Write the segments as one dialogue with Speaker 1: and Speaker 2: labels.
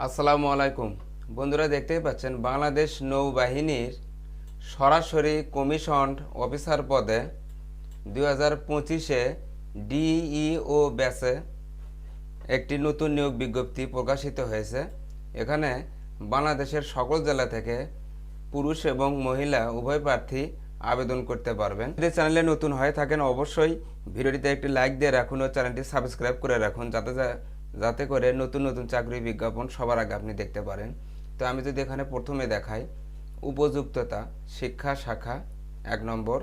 Speaker 1: আসসালামু আলাইকুম বন্ধুরা, দেখতেই পাচ্ছেন বাংলাদেশ নৌবাহিনীর সরাসরি কমিশনড অফিসার পদে 2025-এ ডিইও ব্যাচে একটি নতুন নিয়োগ বিজ্ঞপ্তি প্রকাশিত হয়েছে। এখানে বাংলাদেশের সকল জেলা থেকে পুরুষ এবং মহিলা উভয় প্রার্থী আবেদন করতে পারবেন। যদি চ্যানেলে নতুন হয়ে থাকেন অবশ্যই ভিডিওটিতে একটি লাইক দিয়ে রাখুন ও চ্যানেলটি সাবস্ক্রাইব করে রাখুন যাতে করে নতুন নতুন চাকরি বিজ্ঞাপন সবার আগে আপনি দেখতে পারেন। তো আমি যদি এখানে প্রথমে দেখাই, উপযুক্ততা শিক্ষা শাখা 1 নম্বর,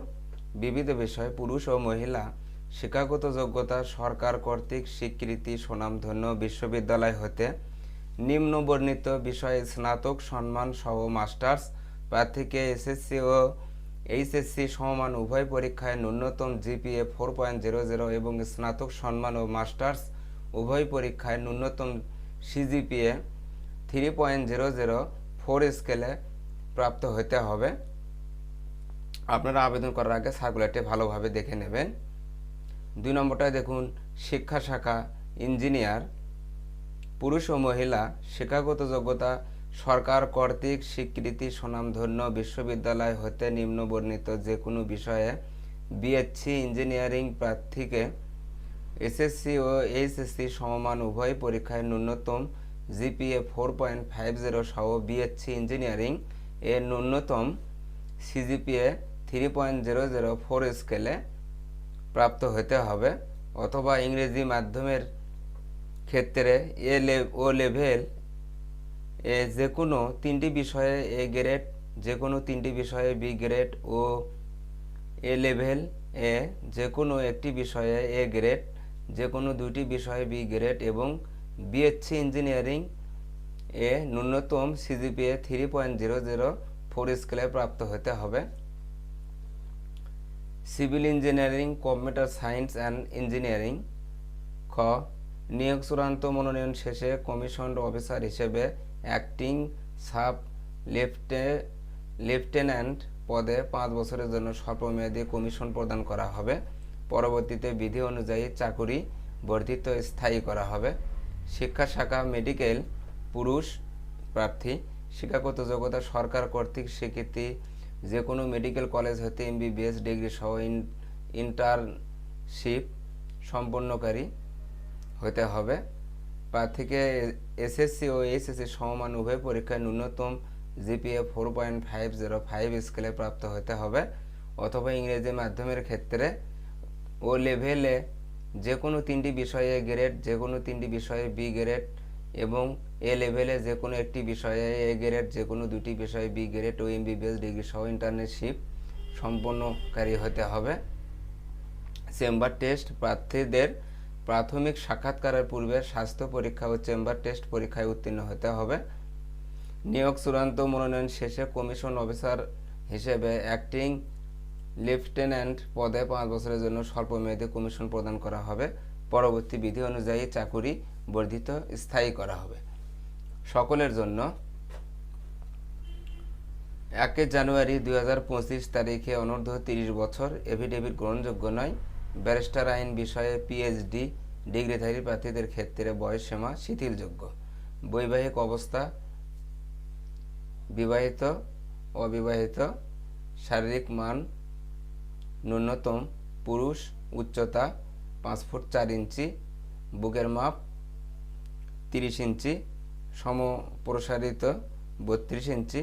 Speaker 1: বিবিধ বিষয় পুরুষ ও মহিলা, শিক্ষাগত যোগ্যতা সরকার কর্তৃক স্বীকৃতি স্বনামধন্য বিশ্ববিদ্যালয় হতে নিম্নবর্ণিত বিষয়ে স্নাতক সম্মান সহ মাস্টার্স প্রার্থীকে এসএসসি ও এইচএসসি সমমান উভয় পরীক্ষায় ন্যূনতম জিপিএ 4.00 এবং স্নাতক সম্মান ও মাস্টার্স উভয় পরীক্ষায় ন্যূনতম সিজিপিএ 3.004 স্কেলে প্রাপ্ত হতে হবে। আপনারা আবেদন করার আগে সার্কুলারটি ভালোভাবে দেখে নেবেন। 2 নম্বরটায় দেখুন, শিক্ষা শাখা ইঞ্জিনিয়ার, পুরুষ ও মহিলা, শিক্ষাগত যোগ্যতা সরকার কর্তৃক স্বীকৃতি স্বনামধন্য বিশ্ববিদ্যালয় হতে নিম্নবর্ণিত যে কোনো বিষয়ে বিএসসি ইঞ্জিনিয়ারিং প্রার্থীকে এসএসসি ও এইচএসসি সমমান উভয় পরীক্ষায় ন্যূনতম জিপিএ 4.50 সহ বিএসসি ইঞ্জিনিয়ারিং এর ন্যূনতম সিজিপিএ 3.004 স্কেলে প্রাপ্ত হতে হবে, অথবা ইংরেজি মাধ্যমের ক্ষেত্রে ও লেভেল এ যে কোনো 3টি বিষয়ে এ গ্রেড, যে কোনো 3টি বিষয়ে বি গ্রেড ও এ লেভেল এ যে কোনো একটি বিষয়ে এ গ্রেড, যে কোনো 2টি বিষয়ে বি গ্রেড এবং বিএসসি ইঞ্জিনিয়ারিং এ ন্যূনতম সিজিপিএ 3.004 স্কেলে প্রাপ্ত হতে হবে। Civil engineering, computer science and engineering. খ, নিয়োগ চূড়ান্ত মনোনয়ন শেষে কমিশনড অফিসার হিসেবে অ্যাক্টিং সাব লেফটেন্যান্ট পদে 5 বছরের জন্য স্বল্পমেয়াদী কমিশন প্রদান করা হবে। পরবর্তীতে বিধি অনুযায়ী চাকুরি বর্ধিত স্থায়ী করা হবে। শিক্ষা শাখা মেডিকেল, পুরুষ প্রার্থী, শিক্ষাগত যোগ্যতা সরকার কর্তৃক স্বীকৃতি যে কোনো মেডিকেল কলেজ হতে এমবিবিএস ডিগ্রি সহ ইন্টার্নশিপ সম্পন্নকারী হতে হবে। প্রার্থীকে এসএসসি ও এইচএসসি সমমান উভয় পরীক্ষায় ন্যূনতম জিপিএ 4.505 স্কেলে প্রাপ্ত হতে হবে, অথবা ইংরেজি মাধ্যমের ক্ষেত্রে ও লেভেলে যে কোনো 3টি বিষয়ে এ গ্রেড, যে কোনো 3টি বিষয়ে বি গ্রেড এবং এ লেভেলে যে কোনো একটি বিষয়ে এ গ্রেড, যে কোনো 2টি বিষয়ে বি গ্রেড ও এমবিবিএস ডিগ্রি সহ ইন্টার্নশিপ সম্পন্নকারী হতে হবে। চেম্বার টেস্ট, প্রার্থীদের প্রাথমিক সাক্ষাৎকারের পূর্বে স্বাস্থ্য পরীক্ষা ও চেম্বার টেস্ট পরীক্ষায় উত্তীর্ণ হতে হবে। নিয়োগ চূড়ান্ত মনোনয়ন শেষে কমিশন অফিসার হিসেবে অ্যাক্টিং লেফটেন্যান্ট পদে 5 বছরের জন্য স্বল্পমেয়াদী কমিশন প্রদান করা হবে। পরবর্তী বিধি অনুযায়ী চাকুরি বর্ধিত স্থায়ী করা হবে। সকলের জন্য 1 জানুয়ারি 2025 তারিখে অনূর্ধ্ব 30 বছর, এফিডেভিট গ্রহণযোগ্য নয়। ব্যারিস্টার আইন বিষয়ে পিএইচডি ডিগ্রিধারী প্রার্থীদের ক্ষেত্রে বয়সসীমা শিথিলযোগ্য। বৈবাহিক অবস্থা বিবাহিত, অবিবাহিত। শারীরিক মান ন্যূনতম পুরুষ, উচ্চতা 5 ফুট 4 ইঞ্চি, বুকের মাপ 30 ইঞ্চি, সমপ্রসারিত 32 ইঞ্চি,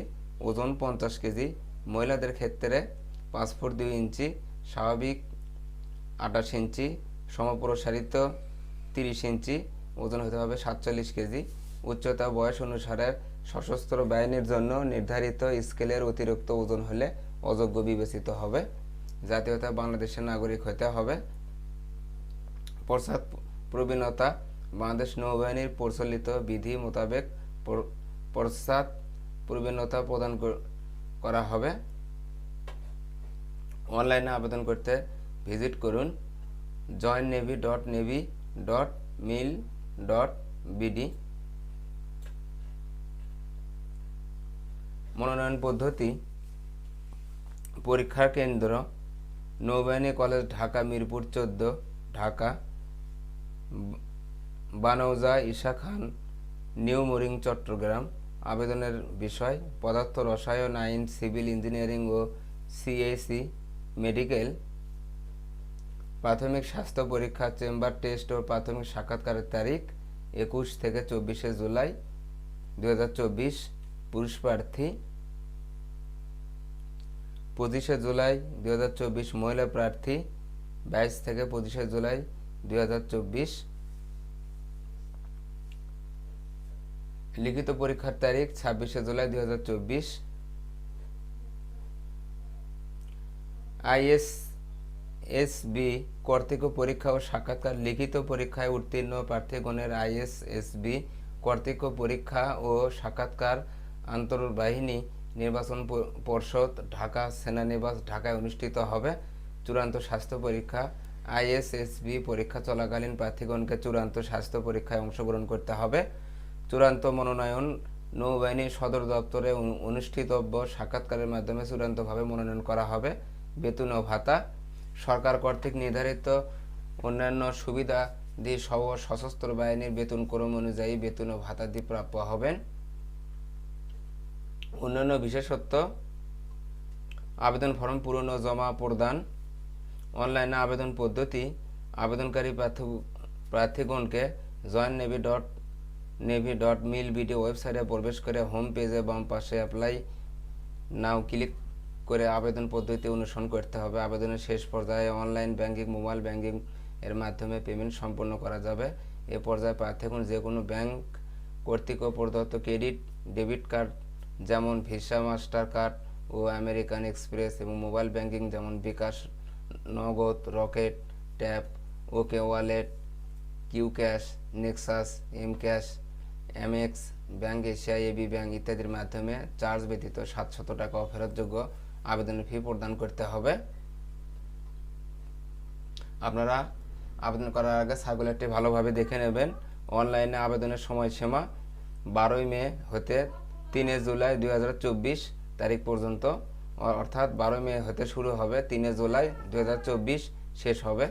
Speaker 1: ওজন 50 কেজি। মহিলাদের ক্ষেত্রে 5 ফুট 2 ইঞ্চি, স্বাভাবিক 28 ইঞ্চি, সমপ্রসারিত 30 ইঞ্চি, ওজন হতে হবে 47 কেজি। উচ্চতা বয়স অনুসারে সশস্ত্র বাহিনীর জন্য নির্ধারিত স্কেলের অতিরিক্ত ওজন হলে অযোগ্য বিবেচিত হবে। জাতীয়তা বাংলাদেশের নাগরিক হতে হবে। পশ্চাৎ প্রবীণতা, বাংলাদেশ নৌবাহিনীর প্রচলিত বিধি মোতাবেক পশ্চাৎ প্রবীণতা প্রদান করা হবে। অনলাইনে আবেদন করতে ভিজিট করুন joinnavy.navy.mil.bd। মনোনয়ন পদ্ধতি, পরীক্ষা কেন্দ্র নৌবাহিনী কলেজ ঢাকা, মিরপুর 14 ঢাকা, বানৌজা ঈশা খান নিউ মোরিং চট্টগ্রাম। আবেদনের বিষয় পদার্থ রসায়ন, আইন, সিভিল ইঞ্জিনিয়ারিং ও সিএসি মেডিকেল। প্রাথমিক স্বাস্থ্য পরীক্ষা, চেম্বার টেস্ট ও প্রাথমিক সাক্ষাৎকারের তারিখ 21 থেকে 24 জুলাই 2024। পুরুষ প্রার্থী 25 জুলাই 2024। মহিলা প্রার্থী 22 থেকে 25 জুলাই 2024। লিখিত পরীক্ষার তারিখ 26 জুলাই 2024। আইএসএসবি কর্তৃক পরীক্ষা ও সাক্ষাৎকার। লিখিত পরীক্ষায় উত্তীর্ণ প্রার্থীগণের আইএসএসবি কর্তৃক পরীক্ষা ও সাক্ষাৎকার আন্তঃবাহিনী নির্বাচন পর্ষদ, ঢাকা সেনানিবাস, ঢাকায় অনুষ্ঠিত হবে। চূড়ান্ত স্বাস্থ্য পরীক্ষা। আইএসএসবি পরীক্ষা চলাকালীন প্রার্থীগণকে চূড়ান্ত স্বাস্থ্য পরীক্ষায় অংশগ্রহণ করতে হবে। চূড়ান্ত মনোনয়ন নৌবাহিনী সদর দপ্তরে অনুষ্ঠিতব্য সাক্ষাৎকারের মাধ্যমে চূড়ান্তভাবে মনোনয়ন করা হবে। বেতন ও ভাতা। সরকার কর্তৃক নির্ধারিত অন্যান্য সুবিধাদি সহ সশস্ত্র বাহিনীর বেতনক্রম অনুযায়ী বেতন ও ভাতাদি প্রাপ্য হবেন। অন্যান্য বিশেষত্ব: আবেদন ফর্ম পূরণ ও জমা প্রদান। অনলাইনে আবেদন পদ্ধতি: আবেদনকারী প্রার্থীগণকে joinNavy.mil.bd ওয়েবসাইটে প্রবেশ করে হোম পেজে বাম পাশে অ্যাপ্লাই নাও ক্লিক করে আবেদন পদ্ধতি অনুসরণ করতে হবে। আবেদনের শেষ পর্যায়ে অনলাইন ব্যাংকিং, মোবাইল ব্যাংকিং এর মাধ্যমে পেমেন্ট সম্পন্ন করা যাবে। এ পর্যায়ে প্রার্থীগণ যে কোনো ব্যাংক কর্তৃক প্রদত্ত ক্রেডিট, ডেবিট কার্ড যেমন ভিসা, মাস্টার কার্ড ও আমেরিকান এক্সপ্রেস এবং মোবাইল ব্যাংকিং যেমন bKash, Nagad, Rocket, Tap, OK Wallet, Q Cash, Nexus, M Cash, MX bank, Asia, AB bank ইত্যাদির মাধ্যমে চার্জ ব্যতীত 700 টাকা ফেরতযোগ্য আবেদনের ফি প্রদান করতে হবে। আপনারা আবেদন করার আগে সার্কুলারটি ভালোভাবে দেখে নেবেন। অনলাইনে আবেদনের সময়সীমা 12 মে হতে 3 জুলাই 2024 তারিখ পর্যন্ত, অর্থাৎ 12 মে হতে শুরু হবে, 3 জুলাই 2024 শেষ হবে।